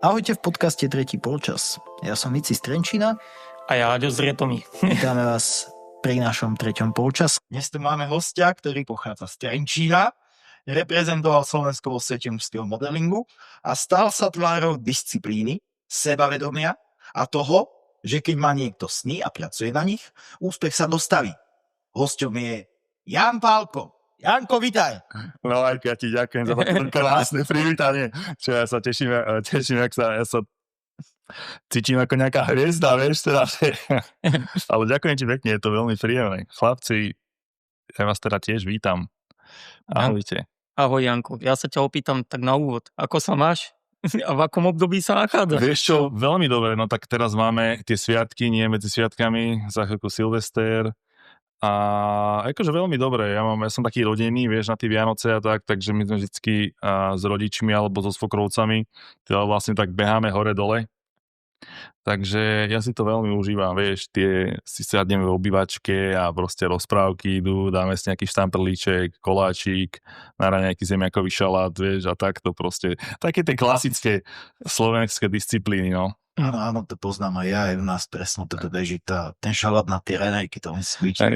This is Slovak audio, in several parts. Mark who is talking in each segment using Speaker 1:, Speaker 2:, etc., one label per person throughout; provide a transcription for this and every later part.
Speaker 1: Ahojte v podcaste Tretí polčas. Ja som Mici z Trenčína.
Speaker 2: A ja Aďo z Retomy.
Speaker 1: Vítame vás pri našom treťom polčas.
Speaker 3: Dnes tu máme hostia, ktorý pochádza z Trenčína, reprezentoval Slovensko vo svetom štýlu modelingu a stal sa tvárou disciplíny, sebavedomia a toho, že keď má niekto sny a pracuje na nich, úspech sa dostaví. Hosťom je Ján Pálko. Janko, vitaj.
Speaker 4: No aj ja ti ďakujem za to krásne privítanie. Čo ja sa teším, jak ja sa cítim ako nejaká hviezda, vieš teda. Ale ďakujem ti pekne, je to veľmi príjemné. Chlapci, ja vás teda tiež vítam. Ahojte.
Speaker 2: Ahoj Janko, ja sa ťa opýtam tak na úvod. Ako sa máš? A v akom období sa nachádzaš?
Speaker 4: Vieš čo, veľmi dobre, no tak teraz máme tie sviatky, nie medzi sviatkami, za chvíľku Silvester. A akože veľmi dobre, ja som taký rodinný, vieš, na tie Vianoce a tak, takže my sme vždycky s rodičmi alebo so svokrovcami, teda vlastne tak beháme hore-dole. Takže ja si to veľmi užívam, vieš, si sadneme v obývačke a proste rozprávky idú, dáme si nejaký štamprlíček, koláčik, na raňajky zemiakový šalát, vieš, a takto proste. Také tie klasické slovenské disciplíny, no.
Speaker 3: Áno, to poznám aj ja, aj u nás presne to beží, ten šalát na tie raňajky, to musí byť.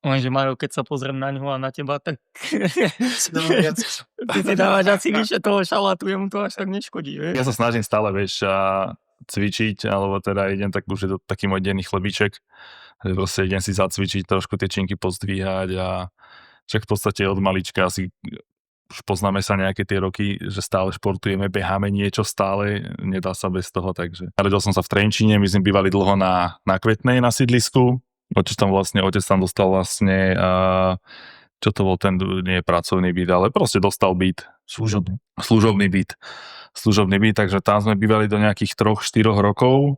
Speaker 2: Lenže Majo, keď sa pozriem na ňoho a na teba, tak ty si dávaš asi vyššie toho šalátu, jemu to až tak neškodí, vieš.
Speaker 4: Ja sa snažím stále, vieš, cvičiť, alebo teda idem, tak už je to taký môj denný chlebiček, že proste idem si zacvičiť, trošku tie činky pozdvíhať a však v podstate od malička asi už poznáme sa nejaké tie roky, že stále športujeme, beháme niečo stále, nedá sa bez toho, takže. Narodil som sa v Trenčíne, my sme bývali dlho na Kvetnej, na sídlisku, otec tam dostal vlastne, čo to bol ten, nie pracovný byt, ale proste dostal byt. Služobný byt, takže tam sme bývali do nejakých 3-4 rokov,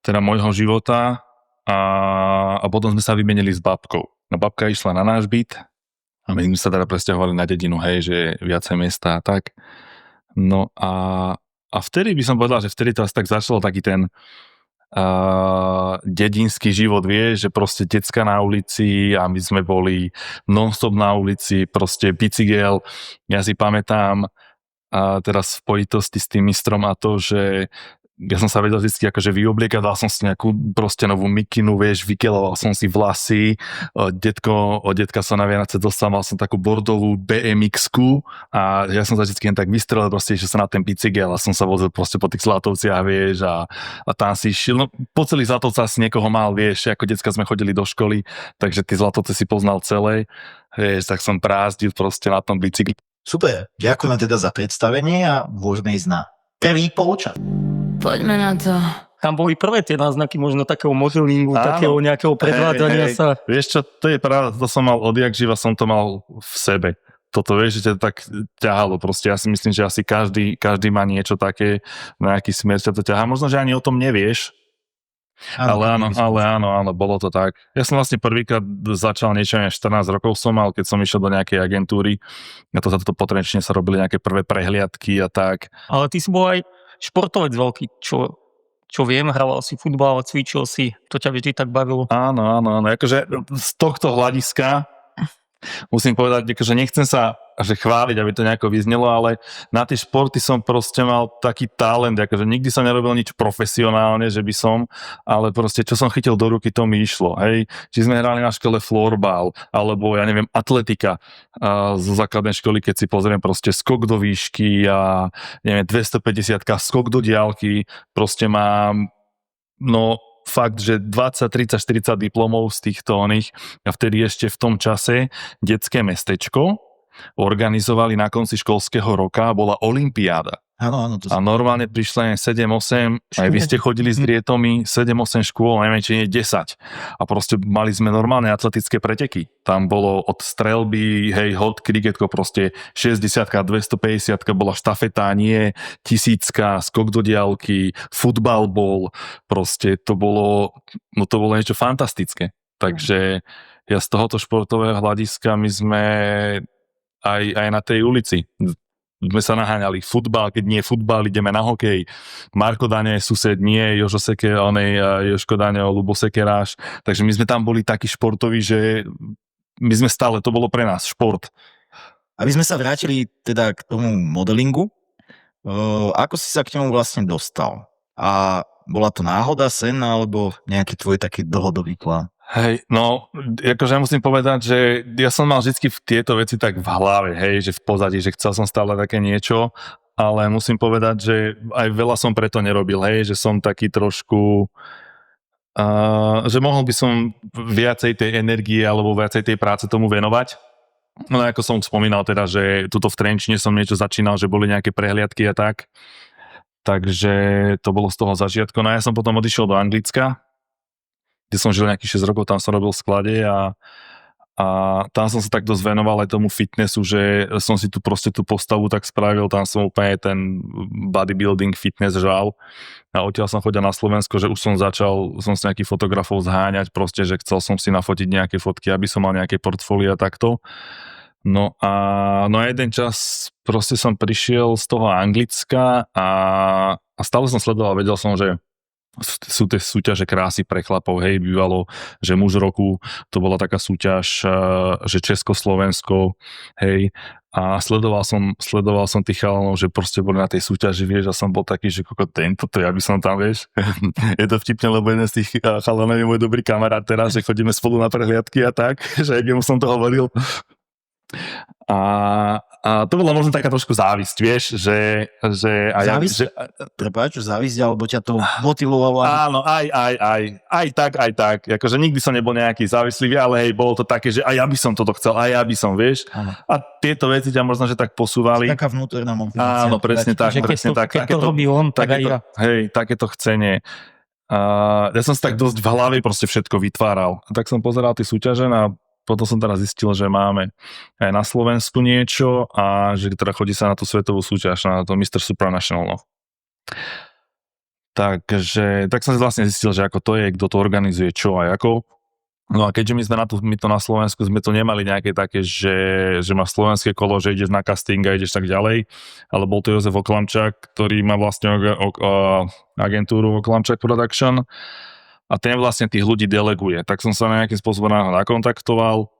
Speaker 4: teda môjho života a potom sme sa vymenili s babkou. No babka išla na náš byt, a my sme sa teda presťahovali na dedinu, hej, že viacej miesta a tak. No a vtedy by som povedal, že vtedy to asi tak začalo taký ten dedinský život, vieš, že proste decka na ulici a my sme boli non-stop na ulici, proste bicykel. Ja si pamätám teraz v spojitosti s tým mistrom a to, že ja som sa vedel vždy akože vyobliekať, dal som si nejakú proste novú mikinu, vieš, vykeloval som si vlasy, od detka som na Vianoce dostal, mal som takú bordovú BMX-ku a ja som sa vždy tak vystrelil proste, že sa na ten bicykel a som sa vozil proste po tých Zlatovciach, vieš, a tam si išiel, no po celých Zlatovcach si niekoho mal, vieš, ako decka sme chodili do školy, takže tie Zlatovce si poznal celé, vieš, tak som prázdil proste na tom bicykli.
Speaker 3: Super, ďakujem teda za predstavenie a môžeme ísť na prvý polčas.
Speaker 5: Poďme na to.
Speaker 2: Tam boli prvé tie náznaky možno takého modelingu, takého nejakého predvádzania sa.
Speaker 4: Vieš čo, to je pravda, to som mal odjak živa, som to mal v sebe. Toto vieš, že ťa tak ťahalo. Proste ja si myslím, že asi každý má niečo také, na nejaký smer ťa to ťahá. Možno, že ani o tom nevieš, ale áno, bolo to tak. Ja som vlastne prvýkrát začal niečo, 14 rokov som mal, keď som išiel do nejakej agentúry. A to za toto potrenčne sa robili nejaké prvé prehliadky a tak.
Speaker 2: Ale ty si bol aj športovec veľký, čo viem, hral si futbal, cvičil si, to ťa vždy tak bavilo.
Speaker 4: Áno, akože z tohto hľadiska musím povedať, že nechcem sa chváliť, aby to nejako vyznelo, ale na tie športy som proste mal taký talent, akože nikdy som nerobil nič profesionálne, že by som, ale proste čo som chytil do ruky, to mi išlo, hej. Či sme hrali na škole florbal, alebo ja neviem, atletika zo základnej školy, keď si pozriem proste skok do výšky a neviem, 250-ka, skok do diaľky, proste mám, no fakt, že 20, 30, 40 diplomov z týchto oných a vtedy ešte v tom čase detské mestečko organizovali na konci školského roka, bola olympiáda.
Speaker 3: Áno.
Speaker 4: A normálne prišli 7-8, aj vy ste chodili s Rietommi, 7-8 škôl, neviem, či nie 10. A proste mali sme normálne atletické preteky. Tam bolo od strelby, hej, hod, kriketko, proste 60-ka, 250-ka bola štafeta, nie 1000-ka, skok do diaľky, futbal bol, proste to bolo niečo fantastické. Takže ja z tohoto športového hľadiska my sme aj na tej ulici sme sa naháňali futbal, keď nie futbal, ideme na hokej. Marko Dane, sused, nie, Jožko Dane, Lubo Sekeráš. Takže my sme tam boli takí športoví, že my sme stále, to bolo pre nás šport.
Speaker 1: Aby sme sa vrátili teda k tomu modelingu, Ako si sa k nemu vlastne dostal? A bola to náhoda, sen, alebo nejaký tvoj taký dlhodobý plán?
Speaker 4: Hej, no, akože ja musím povedať, že ja som mal vždy v tieto veci tak v hlave, hej, že v pozadí, že chcel som stále také niečo, ale musím povedať, že aj veľa som preto nerobil, hej, že som taký trošku, že mohol by som viacej tej energie alebo viacej tej práce tomu venovať. No ako som spomínal teda, že tuto v Trenčine som niečo začínal, že boli nejaké prehliadky a tak, takže to bolo z toho začiatku. No a ja som potom odišiel do Anglicka, kde som žil nejakých 6 rokov, tam som robil v sklade a tam som sa tak dosť venoval aj tomu fitnessu, že som si tu proste tú postavu tak spravil, tam som úplne ten bodybuilding fitness žal a odtiaľ som chodil na Slovensko, že už som si nejakých fotografov zháňať proste, že chcel som si nafotiť nejaké fotky, aby som mal nejaké portfólia takto. No a jeden čas proste som prišiel z toho Anglicka a stále som sledoval, vedel som, že sú tie súťaže krásy pre chlapov, hej, bývalo, že muž roku, to bola taká súťaž, že Československo, hej, a sledoval som tých chalanov, že proste boli na tej súťaži, vieš, a som bol taký, že toto ja by som tam, vieš, je to vtipne, lebo jeden z tých chalanov je môj dobrý kamarát teraz, že chodíme spolu na prehliadky a tak, že aj jemu som to hovoril. A to bola možno taká trošku závisť, vieš, že
Speaker 1: závisť? Prepáč, závisť, alebo ťa to motivovalo?
Speaker 4: Áno, aj tak, akože nikdy som nebol nejaký závislivý, ale hej, bolo to také, že aj ja by som toto chcel, aj ja by som, vieš, áno. A tieto veci ťa možno, že tak posúvali.
Speaker 1: Taká vnútorná motivácia.
Speaker 4: Áno, presne tak, presne tak.
Speaker 2: Keď to robí on, tak aj ja.
Speaker 4: Hej, takéto chcenie. Ja som si tak dosť v hlave proste všetko vytváral. A tak som pozeral tie súťaže a potom som teraz zistil, že máme aj na Slovensku niečo a že teda chodí sa na tú svetovú súťaž, na to Mr. Supranational. No. Takže tak som si vlastne zistil, že ako to je, kto to organizuje, čo a ako. No a keďže my to na Slovensku sme to nemali nejaké také, že máš slovenské kolo, že ideš na casting a ideš tak ďalej, ale bol to Jozef Oklamčák, ktorý má vlastne agentúru Oklamčák Production. A ten vlastne tých ľudí deleguje. Tak som sa nejakým spôsobom nakontaktoval.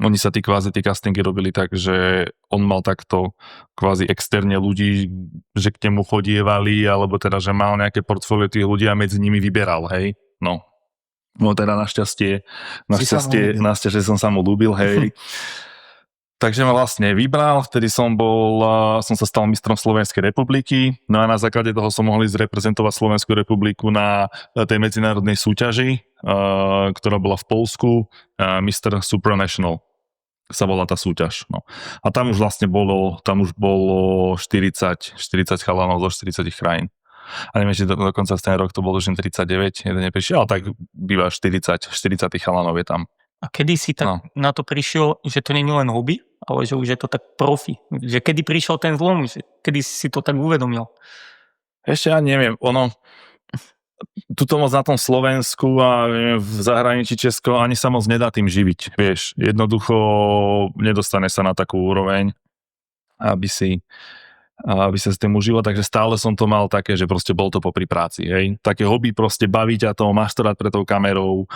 Speaker 4: Oni sa tí castingy robili tak, že on mal takto kvázi externe ľudí, že k nemu chodievali, alebo teda, že mal nejaké portfólio tých ľudí a medzi nimi vyberal, hej. No teda našťastie som sa mu ľúbil, hej. Takže ma vlastne vybral, vtedy som sa stal mistrom Slovenskej republiky, no a na základe toho som mohol ísť reprezentovať Slovenskú republiku na tej medzinárodnej súťaži, ktorá bola v Poľsku, Mr. Supranational sa volá tá súťaž. No. A tam už vlastne bolo 40 chalanov zo 40 krajín. A neviem, že dokonca z ten rok to bolo už 39, jeden neprišiel, ale tak býva 40 chalanov je tam.
Speaker 2: A kedy si tak na to prišiel, že to nie je len hobby, ale že už je to tak profi? Že kedy prišiel ten zlom, že kedy si to tak uvedomil?
Speaker 4: Ešte ja neviem, tuto moc na tom Slovensku a v zahraničí Česko ani sa moc nedá tým živiť, vieš. Jednoducho nedostane sa na takú úroveň, aby sa s tým užilo, takže stále som to mal také, že proste bol to popri práci, hej. Také hobby, proste baví ťa to, máš to rád pred tou kamerou,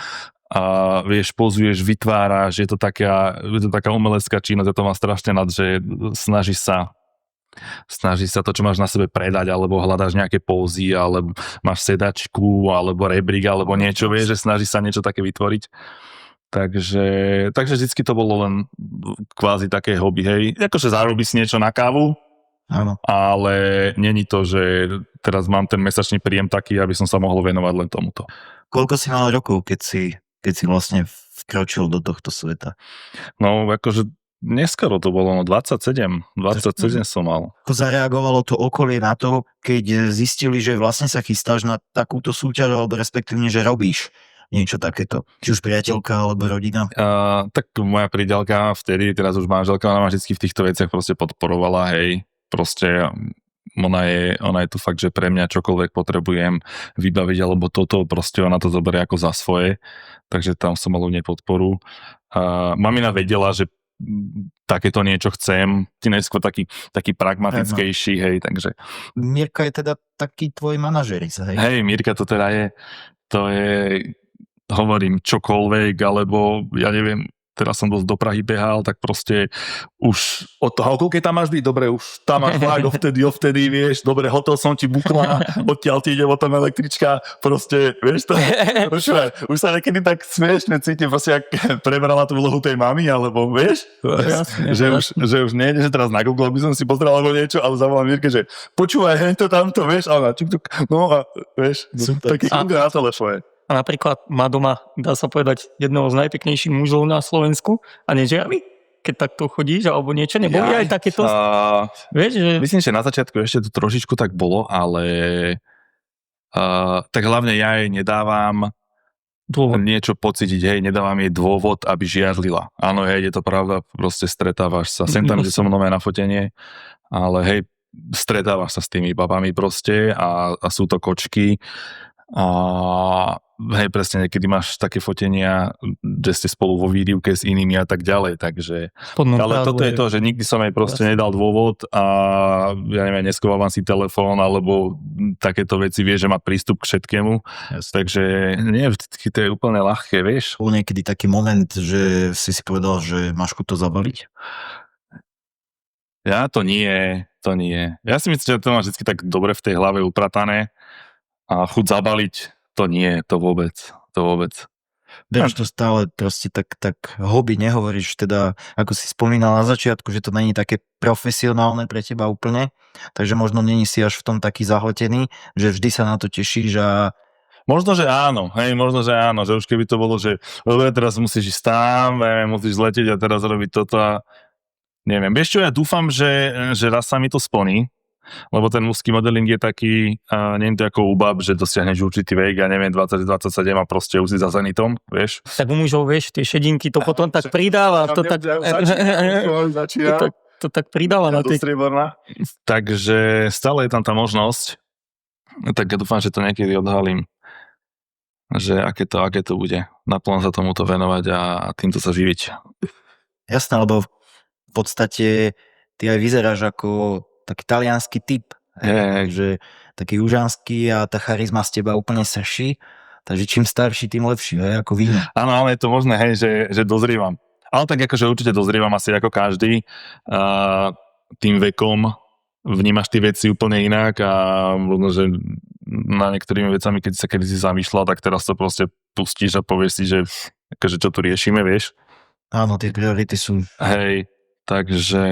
Speaker 4: a vieš, pozuješ, vytváraš, je to taká umelecká činnosť, ja to mám strašne nad, že snažíš sa to, čo máš na sebe predať, alebo hľadáš nejaké pózy, alebo máš sedačku, alebo rebrík, alebo niečo, vieš, že snažíš sa niečo také vytvoriť. Takže vždycky to bolo len kvázi také hobby, hej. Akože zarobíš si niečo na kávu, áno. Ale není to, že teraz mám ten mesačný príjem taký, aby som sa mohol venovať len tomuto.
Speaker 1: Koľko si mal rokov, keď si vlastne vkročil do tohto sveta?
Speaker 4: No, akože neskoro to bolo, 27 som mal.
Speaker 1: Ako zareagovalo to okolie na to, keď zistili, že vlastne sa chystáš na takúto súťaž, alebo respektívne, že robíš niečo takéto? Či už priateľka, alebo rodina?
Speaker 4: Tak moja priateľka vtedy, teraz už manželka, ona ma vždy v týchto veciach proste podporovala, hej. Proste ona je tu fakt, že pre mňa čokoľvek potrebujem vybaviť, alebo toto, proste ona to zoberie ako za svoje, takže tam som mal u nej podporu. Mamina vedela, že takéto niečo chcem, ty najskôr taký pragmatickejší, hej, takže.
Speaker 1: Mirka je teda taký tvoj manažer, hej?
Speaker 4: Hej, Mirka to teda je, hovorím čokoľvek, alebo ja neviem, teraz som dosť do Prahy behal, tak proste už od toho, koľko tam máš byť, dobre, už tam máš vlak, ovtedy, vieš, dobre, hotel som ti bukla, odtiaľ ti ide potom električka, proste, vieš to, už sa niekedy tak smiešne cítim, proste, jak prebrala tú vlohu tej mamy, alebo vieš, že už nie, že teraz na Google by som si pozrel alebo niečo, ale zavolám Mirke, že počúvaj, hej to tamto, vieš, a ona no a vieš, taký kúka na telefóne.
Speaker 2: A napríklad má doma, dá sa povedať, jedného z najpeknejších mužov na Slovensku a nežiavi, keď takto chodíš alebo niečo, neboli aj takéto, vieš, že...
Speaker 4: Myslím, že na začiatku ešte to trošičku tak bolo, ale tak hlavne ja jej nedávam dôvod. Niečo pocítiť, hej, nedávam jej dôvod, aby žiarlila. Áno, hej, je to pravda, proste stretávaš sa, sem tam, že som nové na fotenie, ale hej, stretávaš sa s tými babami proste a sú to kočky a hej, presne, niekedy máš také fotenia, že ste spolu vo výrivke s inými a tak ďalej, takže ale toto je to, že nikdy som jej proste nedal dôvod a ja neviem, neschovávam si telefón alebo takéto veci, vieš, že má prístup k všetkému, takže nie vždycky to je úplne ľahké, vieš.
Speaker 1: Bol niekedy taký moment, že si povedal, že máš chuť to zabaliť?
Speaker 4: Ja to nie. Ja si myslím, že to máš vždy tak dobre v tej hlave upratané a chuť zabaliť, to nie, to vôbec.
Speaker 1: Bereš to stále proste tak hobby, nehovoríš teda, ako si spomínal na začiatku, že to není také profesionálne pre teba úplne, takže možno není si až v tom taký zahltený, že vždy sa na to tešíš a...
Speaker 4: Možno, že áno, že už keby to bolo, že teraz musíš ísť tam, musíš letieť a teraz robiť toto a neviem. Vieš čo, ja dúfam, že raz sa mi to splní, lebo ten mužský modeling je taký, nie je to ako u bab, že dosiahneš určitý vek, ja neviem, 20-27 a proste už si za zenitom, vieš.
Speaker 2: Tak u mužov, vieš, tie šedinky to potom tak pridáva, to tak pridáva na tej...
Speaker 4: Takže stále je tam tá možnosť, tak ja dúfam, že to niekedy odhalím, že aké to bude. Naplno sa tomuto venovať a týmto sa živiť.
Speaker 1: Jasné, lebo v podstate ty aj vyzeráš ako taký taliansky typ, takže taký južanský a tá charizma z teba úplne srší, takže čím starší, tým lepší, ako víno.
Speaker 4: Áno, ale je to možné, hej, že dozrievam. Ale tak akože určite dozrievam asi ako každý. Tým vekom vnímaš tie veci úplne inak a možno, že na niektorými vecami, keď sa kedysi zamýšľal, tak teraz to proste pustíš a povieš si, že akože čo tu riešime, vieš?
Speaker 1: Áno, tie priority sú...
Speaker 4: Hej, takže...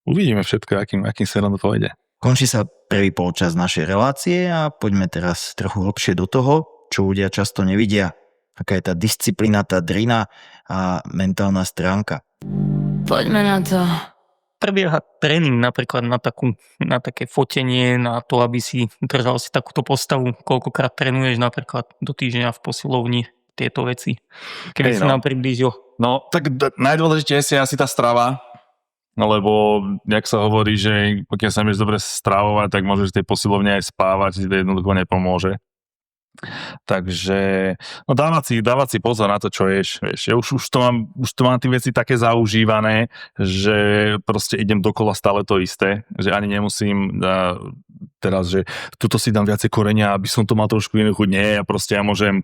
Speaker 4: Uvidíme všetko, akým sa nám to pôjde.
Speaker 1: Končí sa prvý polčas našej relácie a poďme teraz trochu hlbšie do toho, čo ľudia často nevidia. Aká je tá disciplína, tá drina a mentálna stránka.
Speaker 5: Poďme na to.
Speaker 2: Prebieha tréning napríklad na také fotenie, na to, aby si držal si takúto postavu. Koľkokrát trénuješ napríklad do týždňa v posilovni tieto veci. Keby si nám priblížil.
Speaker 4: No, tak najdôležitejšie je asi tá strava. No lebo, jak sa hovorí, že pokiaľ sa vieš dobre stravovať, tak môžeš tej posilovne aj spávať, ti to jednoducho nepomôže. Takže no dávať si pozor na to, čo ješ. Vieš. Ja už to mám tie veci také zaužívané, že proste idem dokola stále to isté, že ani nemusím teraz, že tuto si dám viacej korenia, aby som to mal trošku inú chuť. Nie, ja môžem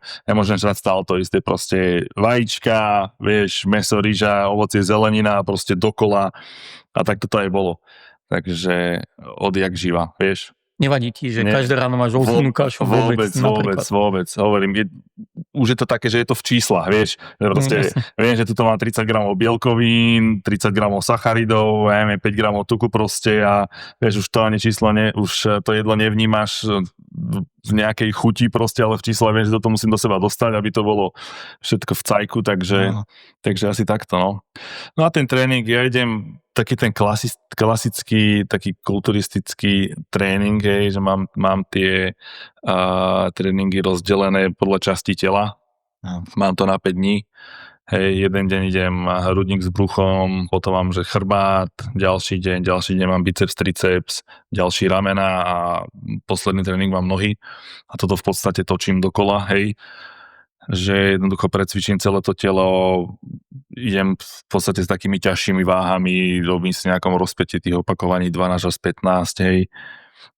Speaker 4: žrať stále to isté, proste vajíčka, vieš, mäso, ryža, ovocie, zelenina, proste dokola a tak toto aj bolo. Takže odjak živa, vieš.
Speaker 2: Nevadí ti, že každé ráno máš ovsnú kašu?
Speaker 4: Vôbec. Hovorím, už je to také, že je to v číslach, vieš. Proste, viem, že tuto mám 30 gramov bielkovín, 30 gramov sacharidov, 5 gramov tuku proste a vieš, už to ani číslo, už to jedlo nevnímaš v nejakej chuti proste, ale v čísle viem, že toto musím do seba dostať, aby to bolo všetko v cajku, takže asi takto, no. No a ten tréning, ja idem taký ten klasický, taký kulturistický tréning, že mám tie tréningy rozdelené podľa časti tela. Mám to na 5 dní. Hej, jeden deň idem hrudník s bruchom, potom mám, že chrbát, ďalší deň mám biceps, triceps, ďalší ramena a posledný tréning mám nohy. A toto v podstate točím dokola, hej. Že jednoducho precvičím celé to telo, idem v podstate s takými ťažšími váhami, robím si nejakom rozpätie tých opakovaní 12 až 15, hej,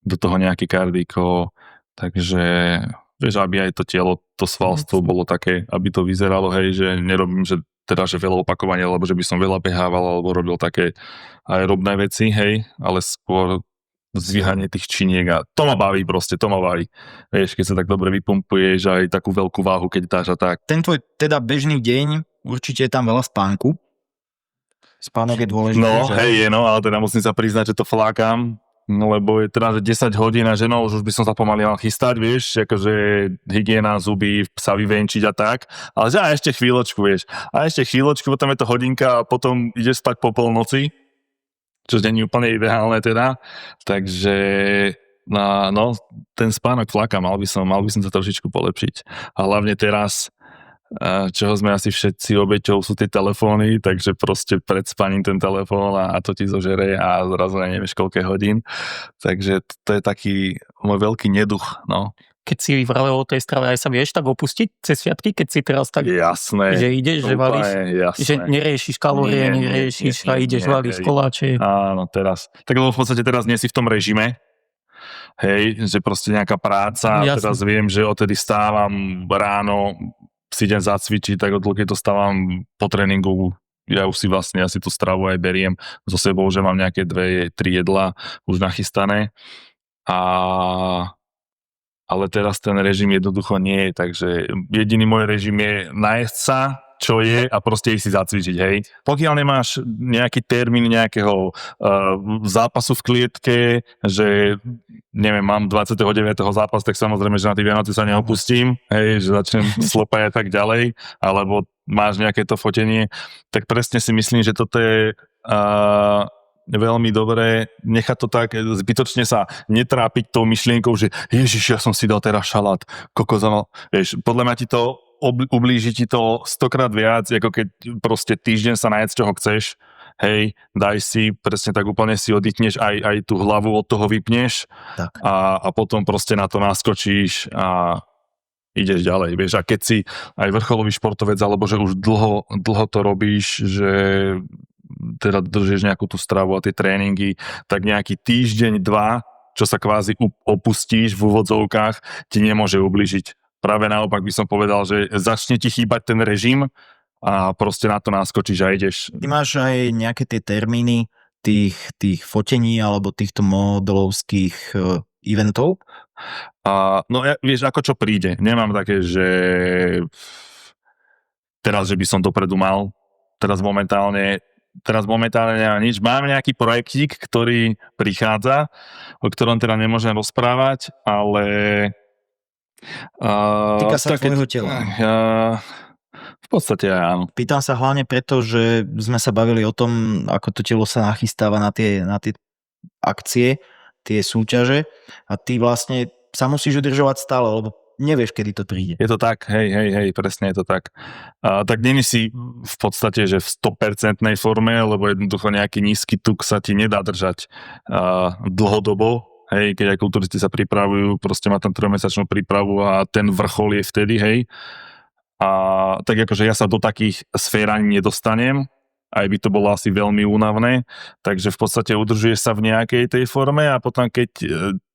Speaker 4: do toho nejaké kardíko, takže vieš, aby aj to telo, to svalstvo bolo také, aby to vyzeralo, hej, že nerobím, že teda, že veľa opakovania, alebo že by som veľa behával, alebo robil také aerobné veci, hej, ale skôr zvíhanie tých činiek a to ma baví proste, to ma baví. Vieš, keď sa tak dobre vypumpuješ aj takú veľkú váhu, keď dáš a tak.
Speaker 1: Ten tvoj teda bežný deň, určite je tam veľa spánku. Spánok je dôležitý.
Speaker 4: No,
Speaker 1: že?
Speaker 4: hej, no, ale teda musím sa priznať, že to flákam, no, lebo je teda, že 10 hodín a že no, už by som sa pomaly mal chystať, vieš, akože hygiena, zuby, sa vyvenčiť a tak, ale že a ešte chvíľočku, vieš, a ešte chvíľočku, potom je to hodinka a potom ideš spať po polnoci, čo nie je úplne ideálne teda, takže no, ten spánok fláka, mal by som sa trošičku polepšiť a hlavne teraz, čoho sme asi všetci obeťou, sú tie telefóny, takže proste pred spaním ten telefón a to ti zožere a zrazu nevieš koľko hodín, takže to je taký môj veľký neduch, no.
Speaker 2: Keď si vravel o tej strave, aj sa vieš tak opustiť cez sviatky, keď si teraz tak,
Speaker 4: Jasné.
Speaker 2: že ideš, že valíš,
Speaker 4: jasné.
Speaker 2: že neriešiš kalórie, neriešiš a ideš, valíš koláče.
Speaker 4: Áno, teraz. Tak lebo v podstate teraz nie si v tom režime, hej, že proste nejaká práca,
Speaker 2: Jasné.
Speaker 4: teraz viem, že odtedy stávam ráno, si idem zacvičiť, tak od keď to stávam po tréningu, ja už si vlastne asi tú stravu aj beriem so sebou, že mám nejaké 2-3 jedlá už nachystané ale teraz ten režim jednoducho nie je, takže jediný môj režim je najesť sa, čo je a proste ísť si zacvičiť, hej. Pokiaľ nemáš nejaký termín nejakého zápasu v klietke, že neviem, mám 29. zápas, tak samozrejme, že na tie Vianoce sa neopustím, hej, že začnem slopať a tak ďalej, alebo máš nejaké to fotenie, tak presne si myslím, že toto je veľmi dobré nechať to tak, zbytočne sa netrápiť tou myšlienkou, že ježiš, ja som si dal teraz šalát, kokos, vieš, podľa mňa ti to ublíži ti to 100-krát viac, ako keď proste týždeň sa najedz, čoho chceš, hej, daj si, presne tak úplne si oddychneš, aj tú hlavu od toho vypneš
Speaker 1: Tak.
Speaker 4: a potom proste na to naskočíš a ideš ďalej, vieš, a keď si aj vrcholový športovec, alebo že už dlho to robíš, že teda držieš nejakú tú stravu a tie tréningy, tak nejaký týždeň, 2, čo sa kvázi opustíš v úvodzovkách, ti nemôže ubližiť. Práve naopak by som povedal, že začne ti chýbať ten režim a proste na to naskočíš a ideš.
Speaker 1: Ty máš aj nejaké tie termíny tých fotení alebo týchto modelovských eventov?
Speaker 4: No vieš, ako čo príde. Nemám také, že teraz, že by som dopredu mal. Teraz momentálne nemám nič. Mám nejaký projektík, ktorý prichádza, o ktorom teda nemôžem rozprávať, ale
Speaker 1: týka sa tvojho tela.
Speaker 4: V podstate aj áno.
Speaker 1: Pýtam sa hlavne preto, že sme sa bavili o tom, ako to telo sa nachystáva na tie akcie, tie súťaže a ty vlastne sa musíš udržovať stále, lebo nevieš, kedy to príde.
Speaker 4: Je to tak, hej, presne je to tak. Tak nie si v podstate, že v 100% forme, lebo jednoducho nejaký nízky tuk sa ti nedá držať dlhodobo, hej, keď aj kulturisti sa pripravujú, proste má tam 3-mesačnú prípravu a ten vrchol je vtedy, hej. A tak akože ja sa do takých sfér ani nedostanem, aj by to bolo asi veľmi únavné, takže v podstate udržuješ sa v nejakej tej forme a potom keď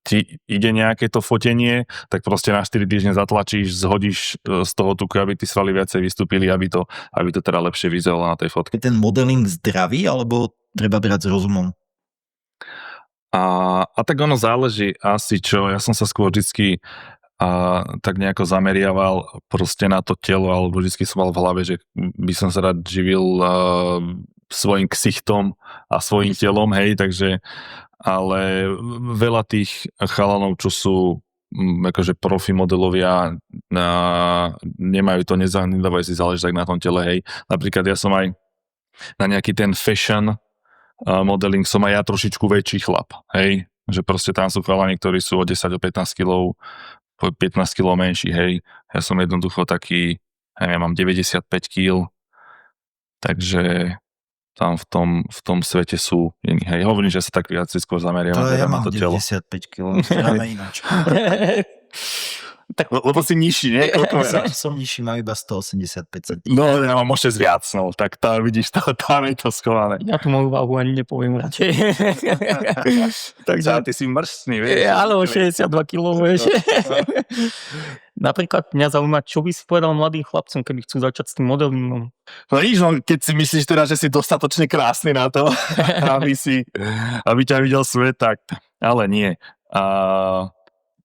Speaker 4: ti ide nejaké to fotenie, tak proste na 4 týždne zatlačíš, zhodíš z toho tuku, aby tí svaly viacej vystúpili, aby to teda lepšie vyzeralo na tej fotke.
Speaker 1: Je ten modeling zdravý, alebo treba brať s rozumom?
Speaker 4: A tak ono záleží asi čo, ja som sa skôr vždycky tak nejako zameriaval proste na to telo, alebo vždycky som mal v hlave, že by som sa rád živil svojim ksichtom a svojim telom, hej, takže ale veľa tých chalanov, čo sú akože profi modelovia, nemajú to, nedávajú si záležiť tak na tom tele, hej. Napríklad ja som aj na nejaký ten fashion modeling som aj ja trošičku väčší chlap, hej. Že proste tam sú chalani, ktorí sú o 10-15 kg, 15 kg menší, hej. Ja som jednoducho taký, ja mám 95 kg, takže tam v tom svete sú iní, hej. Hovorím, že sa tak viac skôr zameriavam
Speaker 1: ja
Speaker 4: na
Speaker 1: mám
Speaker 4: to telo.
Speaker 1: 95 kg, vyzeráme ináč.
Speaker 4: Tak, lebo si nižší, nie?
Speaker 1: Som nižší, mám iba 185 cm.
Speaker 4: No, ja mám ešte viac, no. Tak tam vidíš, tam je to schované.
Speaker 2: Ja tu moju váhu ani nepoviem radšej.
Speaker 4: Takže ty si mrštný, vieš.
Speaker 2: Áno, 62 kg, vieš. Napríklad mňa zaujíma, čo by si povedal mladým chlapcom, keby chcú začať s tým modelingom.
Speaker 4: No nič, no, keď si myslíš teda, že si dostatočne krásny na to, aby ťa videl svet, tak, ale nie.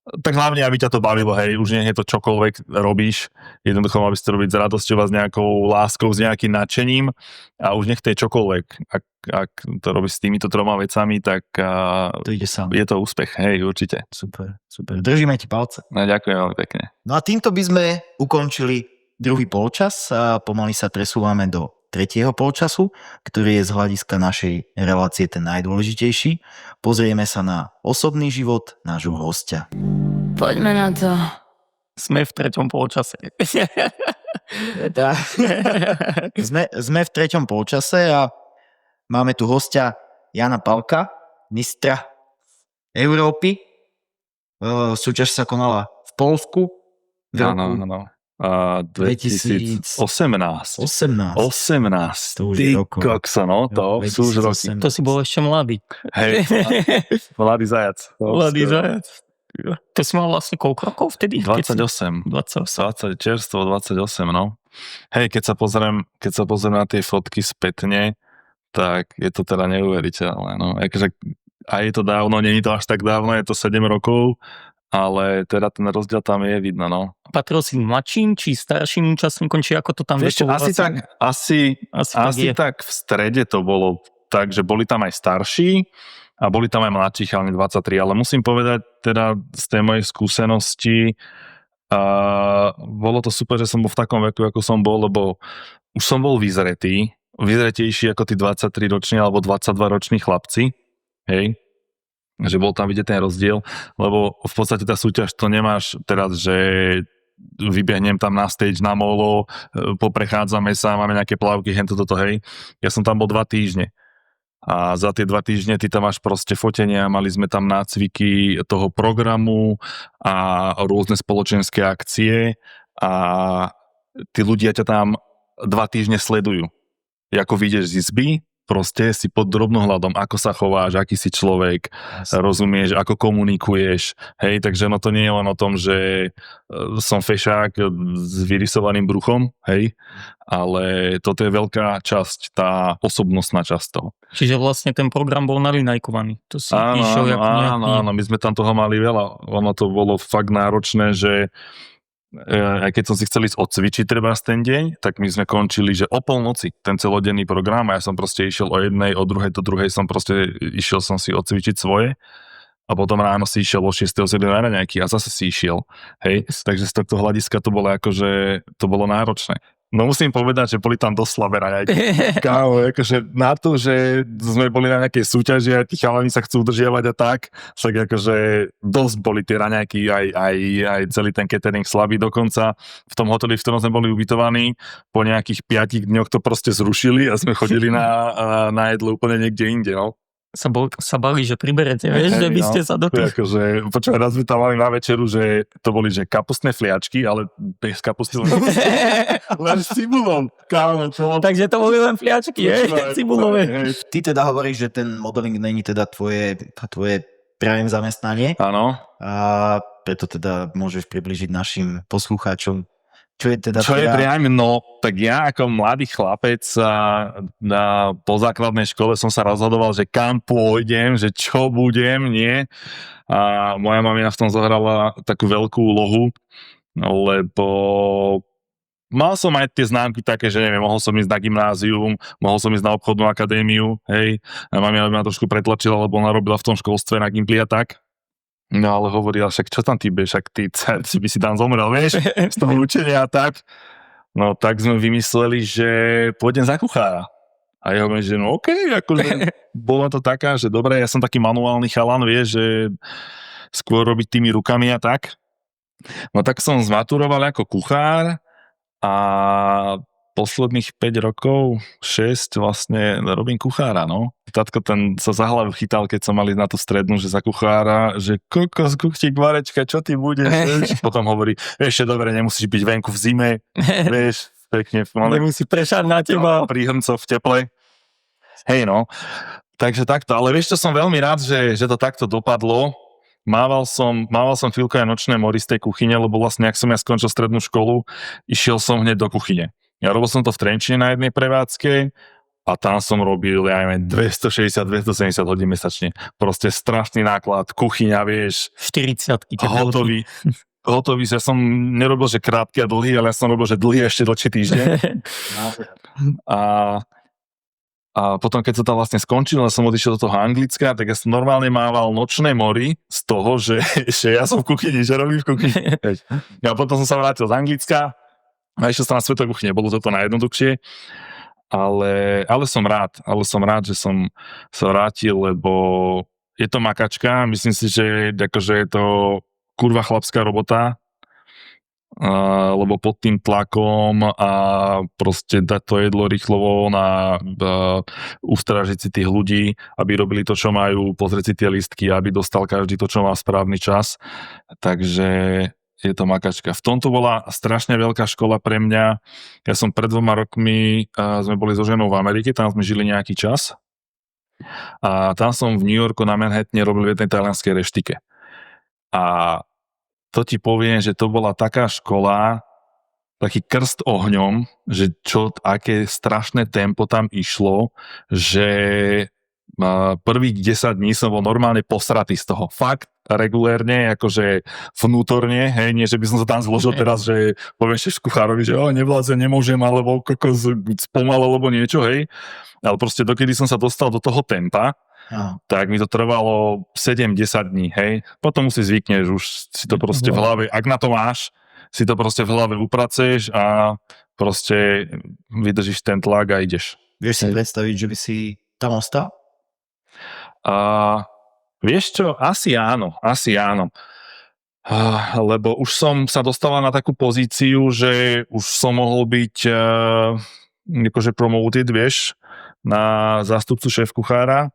Speaker 4: Tak hlavne, aby ťa to bavilo, hej, už nie je to čokoľvek robíš, jednoducho aby si to robiť s radosťou a s nejakou láskou, s nejakým nadšením a už nech to je čokoľvek. Ak to robíš s týmito 3 vecami, tak
Speaker 1: To ide sám.
Speaker 4: je to úspech, hej, určite.
Speaker 1: Super. Držíme ti palce.
Speaker 4: No, ďakujem veľmi pekne.
Speaker 1: No a týmto by sme ukončili druhý polčas a pomaly sa presúvame do tretieho polčasu, ktorý je z hľadiska našej relácie ten najdôležitejší. Pozrieme sa na osobný život nášho hostia.
Speaker 5: Poďme na to.
Speaker 2: Sme v 3. polčase.
Speaker 1: Sme v 3. polčase a máme tu hostia Jana Palka, mistra Európy. Súťaž sa konala v Poľsku.
Speaker 4: Áno. 2018.
Speaker 1: 18.
Speaker 4: 18.
Speaker 1: To už
Speaker 4: Ty
Speaker 1: je rokov.
Speaker 4: kokso, no, to sú už roky.
Speaker 2: To si bol ešte mladý.
Speaker 4: Hej, mladý zajac.
Speaker 2: Mladý zajac. To si mal vlastne koľko rokov vtedy?
Speaker 4: 28.
Speaker 2: 28.
Speaker 4: Čerstvo 28, no. Hej, keď sa pozriem na tie fotky spätne, tak je to teda neuveriteľné, no. Akože, a je to dávno, nie je to až tak dávno, je to 7 rokov, ale teda ten rozdiel tam je vidno, no.
Speaker 2: Patril si mladším, či starším účastníkom, či ako to tam
Speaker 4: Vieš,
Speaker 2: vekovo
Speaker 4: asi
Speaker 2: je.
Speaker 4: tak v strede to bolo tak, že boli tam aj starší a boli tam aj mladší chalani 23, ale musím povedať teda z tej mojej skúsenosti, bolo to super, že som bol v takom veku, ako som bol, lebo už som bol vyzretejší ako tí 23-roční alebo 22-roční chlapci, hej, že bol tam vidieť ten rozdiel, lebo v podstate tá súťaž to nemáš teraz, že vybehnem tam na stage, na molo, poprechádzame sa, máme nejaké plavky, toto, hej. Ja som tam bol 2 týždne. A za tie 2 týždne ty tam máš proste fotenia, mali sme tam nácviky toho programu a rôzne spoločenské akcie a tí ľudia ťa tam 2 týždne sledujú. Ako vyjdeš z izby, proste si pod drobnohľadom, ako sa chováš, aký si človek, rozumieš, ako komunikuješ, hej, takže no to nie je len o tom, že som fešák s vyrysovaným bruchom, hej, ale toto je veľká časť, tá osobnostná časť toho.
Speaker 2: Čiže vlastne ten program bol nalinajkovaný. To si išiel jak
Speaker 4: áno, my sme tam toho mali veľa, ono to bolo fakt náročné, že aj keď som si chcel ísť odcvičiť treba ten deň, tak my sme končili, že o polnoci ten celodenný program a ja som proste išiel o 1, o 2, do 2 som proste išiel som si odcvičiť svoje a potom ráno si išiel o 6, o 7 na raňajky a zase si išiel, hej, takže z tohto hľadiska to bolo akože, to bolo náročné. No musím povedať, že boli tam dosť slabé raňajky. Kámo, akože na to, že sme boli na nejakej súťaži a tí chalani sa chcú udržiavať a tak akože dosť boli tie raňajky, aj celý ten catering slabý dokonca. V tom hoteli, v ktorom sme boli ubytovaní, po nejakých 5 dňoch to proste zrušili a sme chodili na jedlo úplne niekde inde, no.
Speaker 2: Sa bali, že priberete, vieš, že by ste sa do tých...
Speaker 4: Akože, počúvaj, raz sme tam mali na večeru, že to boli, že kapustné fliačky, ale bez kapusty. Len s cibulom. Kámo,
Speaker 2: Takže to boli len fliačky, cibulové.
Speaker 1: Ty teda hovoríš, že ten modeling není teda tvoje prajem zamestnanie.
Speaker 4: Áno.
Speaker 1: A preto teda môžeš približiť našim poslucháčom, čo je teda...
Speaker 4: Čo je priam, no, tak ja ako mladý chlapec po základnej škole som sa rozhodoval, že kam pôjdem, že čo budem, nie. A moja mamina v tom zohrala takú veľkú úlohu, lebo mal som aj tie známky také, že neviem, mohol som ísť na gymnázium, mohol som ísť na obchodnú akadémiu, hej. A mamina ma trošku pretlačila, lebo ona robila v tom školstve na Gimply a tak. No ale hovorila, však čo tam ty budeš, však ty by si tam zomrel, vieš, z toho učenia a tak. No tak sme vymysleli, že pôjdem za kuchára. A ja hovorím, že no okej, akože bola to taká, že dobre, ja som taký manuálny chalan, vieš, že skôr robiť tými rukami a tak. No tak som zmaturoval ako kuchár a posledných 5 rokov, 6 vlastne robím kuchára, no. Tatko ten sa za hlavu chytal, keď som mali na tú strednú, že za kuchára, že kokos, kuchtík, Marečka, čo ty budeš? Potom hovorí, ešte dobre, nemusíš byť venku v zime, vieš, pekne.
Speaker 2: Nemusí prešať na teba.
Speaker 4: Pri hrncoch v teple. Hej, no. Takže takto, ale vieš, čo som veľmi rád, že to takto dopadlo, Mával som chvíľku aj nočné mori z tej kuchyne, lebo vlastne, ak som ja skončil strednú školu, išiel som hneď do kuchyne. Ja robil som to v Trenčine na jednej prevádzke a tam som robil, ja neviem, 260-270 hodín mesačne. Proste strašný náklad, kuchyňa, vieš,
Speaker 2: 40-ky.
Speaker 4: hotový, že som nerobil, že krátky a dlhý, ale ja som robil, že dlhý a ešte dlhší týždeň. A potom, keď som tam vlastne skončil a som odišiel do toho Anglicka, tak ja som normálne mával nočné mori z toho, že ja som v kuchyni, že robím v kuchyni. A potom som sa vrátil z Anglicka a išiel som na Svetové kuchyne. Bolo to najjednoduchšie, ale som rád, že som sa vrátil, lebo je to makačka. Myslím si, že akože je to kurva chlapská robota, lebo pod tým tlakom a proste dať to jedlo rýchlo von a ustrážiť si tých ľudí, aby robili to, čo majú, pozrieť si tie listky, aby dostal každý to, čo má správny čas. Takže je to makačka. V tomto bola strašne veľká škola pre mňa. Ja som pred 2 rokmi, sme boli so ženou v Amerike, tam sme žili nejaký čas. A tam som v New Yorku na Manhattane robil v jednej talianskej reštike. A to ti poviem, že to bola taká škola, taký krst ohňom, že aké strašné tempo tam išlo, že prvých 10 dní som bol normálne posratý z toho. Fakt, regulérne, akože vnútorne, hej, nie, že by som sa tam zložil teraz, že poviem šéf-kuchárovi, že nevládzem, nemôžem, alebo spomal, alebo niečo, hej. Ale proste dokedy som sa dostal do toho tempa, tak mi to trvalo 7-10 dní, hej. Potom si zvykneš, už si to proste v hlave, ak na to máš, si to proste v hlave upracuješ a proste vydržíš ten tlak a ideš.
Speaker 1: Vieš si predstaviť, že by si tam ostal?
Speaker 4: Vieš čo, asi áno. Lebo už som sa dostala na takú pozíciu, že už som mohol byť akože promoted, vieš, na zástupcu šéf-kuchára.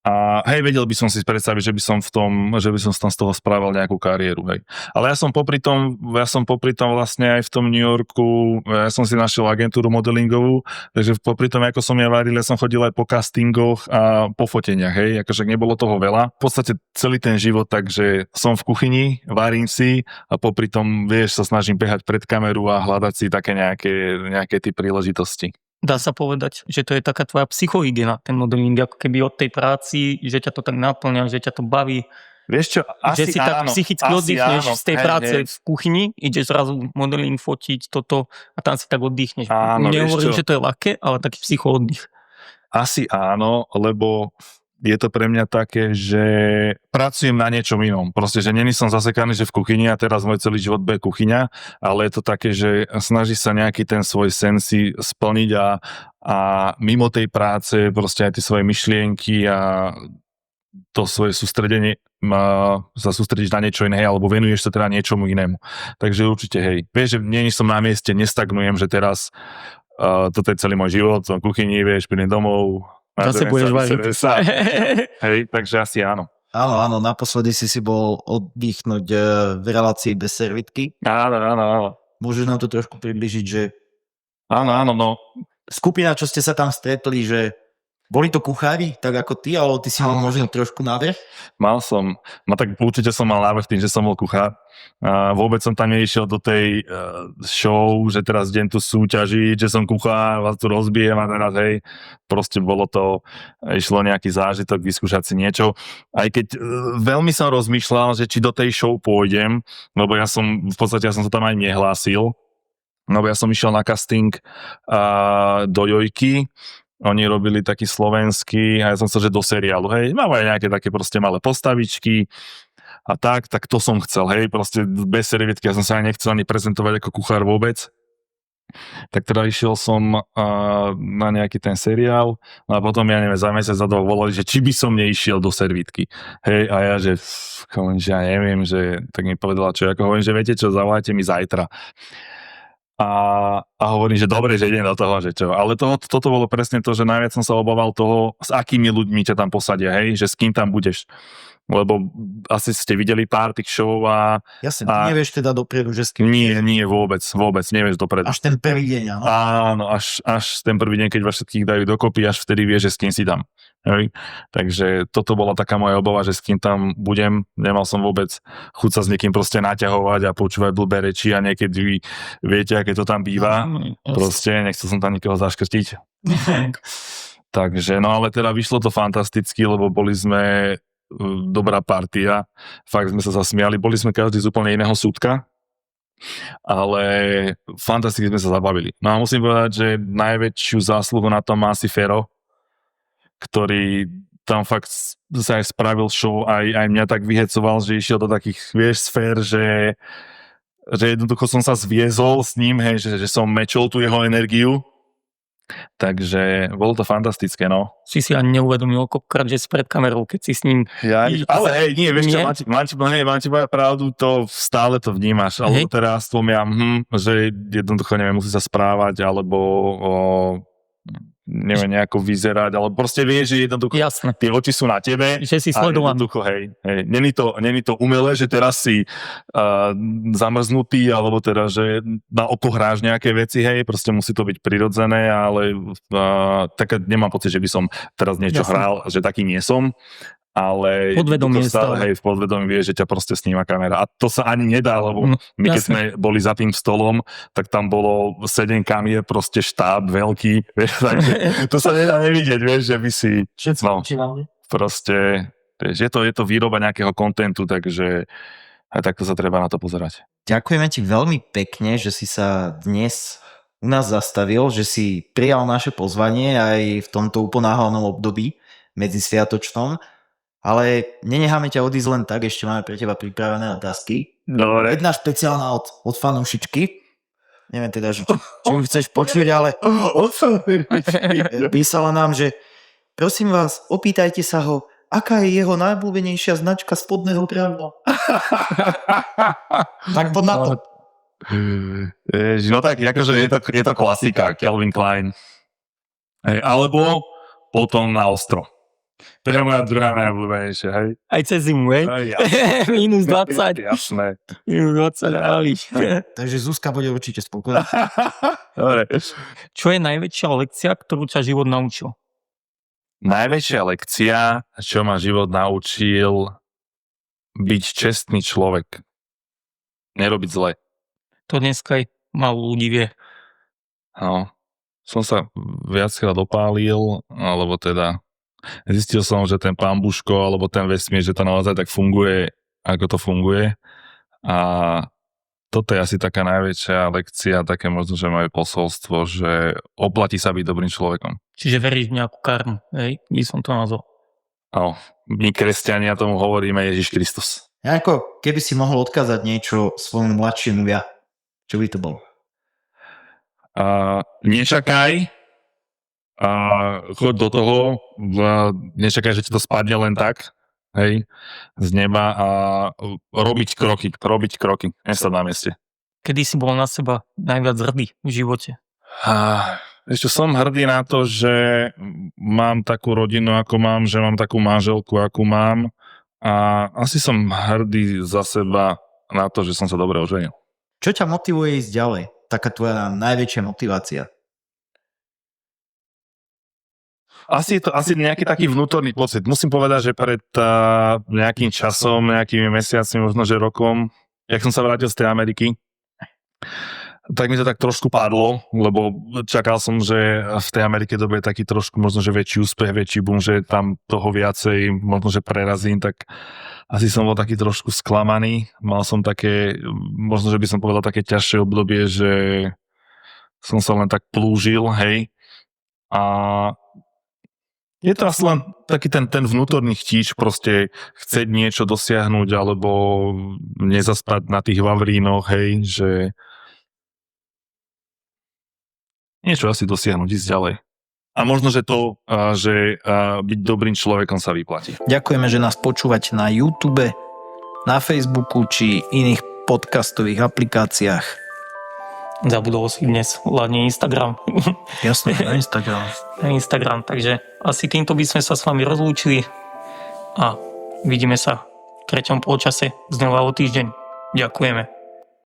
Speaker 4: A hej, vedel by som si predstaviť, že by som tam z toho spravil nejakú kariéru, hej. Ale ja som popri tom vlastne aj v tom New Yorku, ja som si našiel agentúru modelingovú, takže popri tom, ako som ja varil, ja som chodil aj po castingoch a po foteniach, hej, akože nebolo toho veľa. V podstate celý ten život, takže som v kuchyni, varím si a popri tom, vieš, sa snažím behať pred kameru a hľadať si také nejaké tie príležitosti.
Speaker 2: Dá sa povedať, že to je taká tvoja psychohygiena, ten modeling, ako keby od tej práci, že ťa to tak naplňa, že ťa to baví.
Speaker 4: Vieš čo, asi
Speaker 2: že si tak psychicky oddychneš z tej práce v kuchyni, ideš zrazu modeling fotiť toto a tam si tak oddychneš. Nehovorím, že to je ľahké, ale taký psychooddych.
Speaker 4: Asi áno, lebo je to pre mňa také, že pracujem na niečom inom. Proste, že není som zasekaný, že v kuchyni a teraz môj celý život bude kuchyňa, ale je to také, že snaží sa nejaký ten svoj sen si splniť a mimo tej práce proste aj tie svoje myšlienky a to svoje sústredenie sa sústrediť na niečo iné, alebo venuješ sa teda niečomu inému. Takže určite hej. Vieš, že není som na mieste, nestagnujem, že teraz toto je celý môj život, som v kuchyni, vieš, prídem domov,
Speaker 2: zase budeš variť.
Speaker 4: Hej, takže asi áno.
Speaker 1: Áno, naposledy si bol oddychnúť v relácii bez servitky.
Speaker 4: Áno.
Speaker 1: Môžeš nám to trošku približiť, že...
Speaker 4: Áno, no.
Speaker 1: Skupina, čo ste sa tam stretli, že boli to kuchári, tak ako ty, alebo ty si mal možno trošku návrh?
Speaker 4: Tak určite som mal návrh tým, že som bol kuchár. Vôbec som tam neišiel do tej show, že teraz idem tu súťažiť, že som kuchár, vás tu rozbijem a teraz hej, proste išlo nejaký zážitok, vyskúšať si niečo. Aj keď veľmi som rozmýšľal, že či do tej show pôjdem, lebo ja som sa tam aj nehlásil, lebo ja som išiel na casting do Jojky. Oni robili taký slovenský a ja som chcel, že do seriálu, hej, mám aj nejaké také proste malé postavičky a tak to som chcel, hej, proste bez servietky, ja som sa aj nechcel ani prezentovať ako kuchár vôbec. Tak teda išiel som na nejaký ten seriál a potom, ja neviem, za mesiac za 2 volali, že či by som neišiel do servítky. Hej, a ja, že ja neviem, že tak mi povedala, čo ako hovorím, že viete čo, zavolajte mi zajtra. A hovorím, že dobre, že idem do toho, že čo. Ale toto bolo presne to, že najviac som sa obával toho, s akými ľuďmi ťa tam posadia, hej, že s kým tam budeš. lebo asi ste videli pár tých show a
Speaker 3: Jasne, ty nevieš teda dopredu, že s kým...
Speaker 4: nie, vôbec, nevieš dopredu.
Speaker 3: Až ten prvý deň, áno.
Speaker 4: Áno, až ten prvý deň, keď vás všetkých dajú dokopy, až vtedy vieš, že s kým si tam. Hej? Takže toto bola taká moja obava, že s kým tam budem. Nemal som vôbec chuť sa s niekým proste naťahovať a počúvať blbé reči a niekedy viete, aké to tam býva. Proste nechcel som tam nikoho zaškrtiť. Takže, no ale teda vyšlo to fantasticky, lebo boli sme dobrá partia. Fakt sme sa zasmiali. Boli sme každý z úplne iného súdka, ale fantasticky sme sa zabavili. No a musím povedať, že najväčšiu zásluhu na tom má asi Fero, ktorý tam fakt sa aj spravil show, aj mňa tak vyhecoval, že išiel do takých, vieš, sfér, že jednoducho som sa zviezol s ním, hej, že som mečol tú jeho energiu. Takže bolo to fantastické, no.
Speaker 2: Si ani neuvedomil koľkokrát, že si pred kamerou, keď si s ním...
Speaker 4: Ale hej, nie, vieš čo, mám ti povedať pravdu, to stále to vnímaš, alebo teraz tvojom že jednoducho neviem, musí sa správať, alebo neviem, nejako vyzerať, ale proste vieš, že jednoducho tie oči sú na tebe.
Speaker 2: Že si sledovaný.
Speaker 4: Jednoducho, hej. Není to umelé, že teraz si zamrznutý, alebo teda, že na oko hráš nejaké veci, hej, proste musí to byť prirodzené, ale tak nemám pocit, že by som teraz niečo hral, že taký nie som. Ale
Speaker 2: podvedomie stále.
Speaker 4: Hej, v podvedomí vie, že ťa proste sníma kamera. A to sa ani nedá, lebo my keď sme boli za tým stolom, tak tam bolo 7 kamier, proste štáb veľký, vieš, takže to sa nedá nevidieť, vieš, že by si... Proste, vieš, je to výroba nejakého kontentu, takže aj takto sa treba na to pozerať.
Speaker 1: Ďakujeme ti veľmi pekne, že si sa dnes u nás zastavil, že si prijal naše pozvanie aj v tomto uponáhľanom období medzisviatočnom. Ale nenecháme ťa odísť len tak, ešte máme pre teba pripravené otázky.
Speaker 4: Dobre.
Speaker 1: Jedna špeciálna od fanúšičky. Neviem teda, či ju chceš počuť, ale písala nám, že prosím vás, opýtajte sa ho, aká je jeho najobľúbenejšia značka spodného prádla. Tak poď na to.
Speaker 4: No tak, akože je to klasika, Calvin Klein. Alebo potom na ostro. To je moja druhá najobľúbenejšia, hej?
Speaker 2: Aj cez zimu, hej? Minus 20.
Speaker 4: Jasné.
Speaker 2: Minus 20, ale...
Speaker 3: Takže Zuzka bude určite spokojná.
Speaker 4: Dobre.
Speaker 2: Čo je najväčšia lekcia, ktorú ťa život naučil?
Speaker 4: Najväčšia lekcia, čo ma život naučil, byť čestný človek. Nerobiť zle.
Speaker 2: To dneska aj málo ľudí vie.
Speaker 4: No. Som sa viackrát opálil, alebo teda zistil som, že ten pán Buško alebo ten vesmír, že to naozaj tak funguje, ako to funguje. A toto je asi taká najväčšia lekcia, také možno, že moje posolstvo, že oplatí sa byť dobrým človekom.
Speaker 2: Čiže veríš v nejakú karmu, hej? By som to nazval.
Speaker 4: No, my kresťania tomu hovoríme Ježiš Kristus.
Speaker 1: Janko, keby si mohol odkázať niečo svojmu mladšiemu ja, čo by to bolo?
Speaker 4: Nečakaj, choď do toho, nečakaj, že ti to spadne len tak, hej, z neba a robiť kroky, nestať na mieste.
Speaker 2: Kedy si bol na seba najviac hrdý v živote?
Speaker 4: Ešte som hrdý na to, že mám takú rodinu, ako mám, že mám takú manželku, akú mám a asi som hrdý za seba na to, že som sa dobre oženil.
Speaker 1: Čo ťa motivuje ísť ďalej? Taká tvoja najväčšia motivácia?
Speaker 4: Asi je to nejaký taký vnútorný pocit. Musím povedať, že pred nejakým časom, nejakými mesiacmi, možno že rokom, jak som sa vrátil z tej Ameriky, tak mi to tak trošku padlo, lebo čakal som, že v tej Amerike to bude taký trošku možno, že väčší úspech, väčší boom, že tam toho viacej možno, že prerazím, tak asi som bol taký trošku sklamaný. Mal som také, možno, že by som povedal také ťažšie obdobie, že som sa len tak plúžil, hej. A je to asi len taký ten vnútorný chtíč proste chceť niečo dosiahnuť alebo nezaspať na tých vavrínoch, hej, že niečo asi dosiahnuť, ísť ďalej. A možno, že to, že byť dobrým človekom sa vyplatí.
Speaker 1: Ďakujeme, že nás počúvate na YouTube, na Facebooku či iných podcastových aplikáciách.
Speaker 2: Zabudol si dnes hlavne Instagram.
Speaker 1: Jasne, na Instagram.
Speaker 2: Na Instagram, takže asi týmto by sme sa s vami rozlúčili a vidíme sa v 3. polčase znova o týždeň. Ďakujeme.